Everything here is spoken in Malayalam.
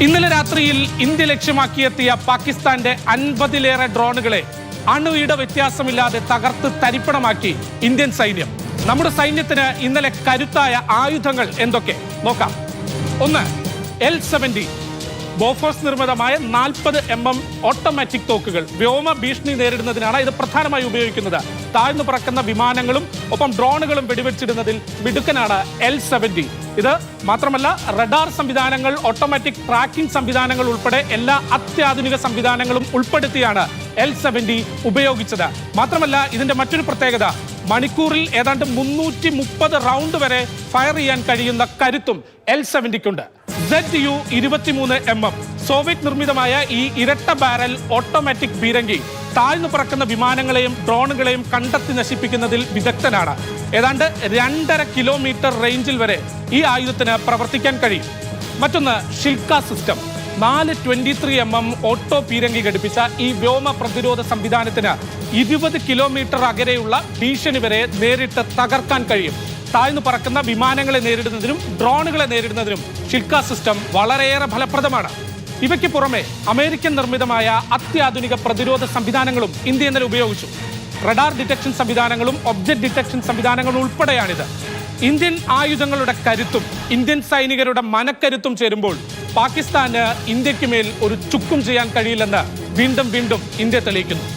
ഇന്നലെ രാത്രിയിൽ ഇന്ത്യ ലക്ഷ്യമാക്കിയെത്തിയ പാകിസ്ഥാന്റെ 50-ലേറെ ഡ്രോണുകളെ അണുവിട വ്യത്യാസമില്ലാതെ തകർത്ത് തരിപ്പണമാക്കി ഇന്ത്യൻ സൈന്യം. നമ്മുടെ സൈന്യത്തിന് ഇന്നലെ കരുത്തായ ആയുധങ്ങൾ എന്തൊക്കെ നോക്കാം. ഒന്ന്, L-70 ബോഫോഴ്സ് നിർമ്മിതമായ 40mm ഓട്ടോമാറ്റിക് തോക്കുകൾ. വ്യോമ ഭീഷണി നേരിടുന്നതിനാണ് ഇത് പ്രധാനമായി ഉപയോഗിക്കുന്നത്. താഴ്ന്നു പറക്കുന്ന വിമാനങ്ങളും ഒപ്പം ഡ്രോണുകളും വെടിവെച്ചിടുന്നതിൽ മിടുക്കനാണ് L-70. ഇത് മാത്രമല്ല, റഡാർ സംവിധാനങ്ങൾ, ഓട്ടോമാറ്റിക് ട്രാക്കിംഗ് സംവിധാനങ്ങൾ ഉൾപ്പെടെ എല്ലാ അത്യാധുനിക സംവിധാനങ്ങളും ഉൾപ്പെടുത്തിയാണ് L-70 ഉപയോഗിച്ചത്. മാത്രമല്ല, ഇതിന്റെ മറ്റൊരു പ്രത്യേകത, മണിക്കൂറിൽ ഏതാണ്ട് 330 റൗണ്ട് വരെ ഫയർ ചെയ്യാൻ കഴിയുന്ന കരുത്തും L-70ക്കുണ്ട്. ZU-23mm സോവിയറ്റ് നിർമ്മിതമായ ഈ ഇരട്ട ബാരൽ ഓട്ടോമാറ്റിക് പീരങ്കി താഴ്ന്നു പറക്കുന്ന വിമാനങ്ങളെയും ഡ്രോണുകളെയും കണ്ടെത്തി നശിപ്പിക്കുന്നതിൽ വിദഗ്ധനാണ്. ഏതാണ്ട് 2.5 കിലോമീറ്റർ റേഞ്ചിൽ വരെ ഈ ആയുധത്തിന് പ്രവർത്തിക്കാൻ കഴിയും. മറ്റൊന്ന്, ഷിൽക്ക സിസ്റ്റം. 423mm ഓട്ടോ പീരങ്കി ഘടിപ്പിച്ച ഈ വ്യോമ പ്രതിരോധ സംവിധാനത്തിന് 20 കിലോമീറ്റർ അകലെയുള്ള ഭീഷണി വരെ നേരിട്ട് തകർക്കാൻ കഴിയും. താഴ്ന്നു പറക്കുന്ന വിമാനങ്ങളെ നേരിടുന്നതിനും ഡ്രോണുകളെ നേരിടുന്നതിനും ഷിൽക്ക സിസ്റ്റം വളരെയേറെ ഫലപ്രദമാണ്. ഇവയ്ക്ക് പുറമെ അമേരിക്കൻ നിർമ്മിതമായ അത്യാധുനിക പ്രതിരോധ സംവിധാനങ്ങളും ഇന്ത്യ ഇന്നലെ ഉപയോഗിച്ചു. റഡാർ ഡിറ്റക്ഷൻ സംവിധാനങ്ങളും ഒബ്ജക്ട് ഡിറ്റക്ഷൻ സംവിധാനങ്ങളും ഉൾപ്പെടെയാണിത്. ഇന്ത്യൻ ആയുധങ്ങളുടെ കരുത്തും ഇന്ത്യൻ സൈനികരുടെ മനക്കരുത്തും ചേരുമ്പോൾ പാകിസ്ഥാന് ഇന്ത്യക്ക് മേൽ ഒരു ചുക്കും ചെയ്യാൻ കഴിയില്ലെന്ന് വീണ്ടും ഇന്ത്യ തെളിയിക്കുന്നു.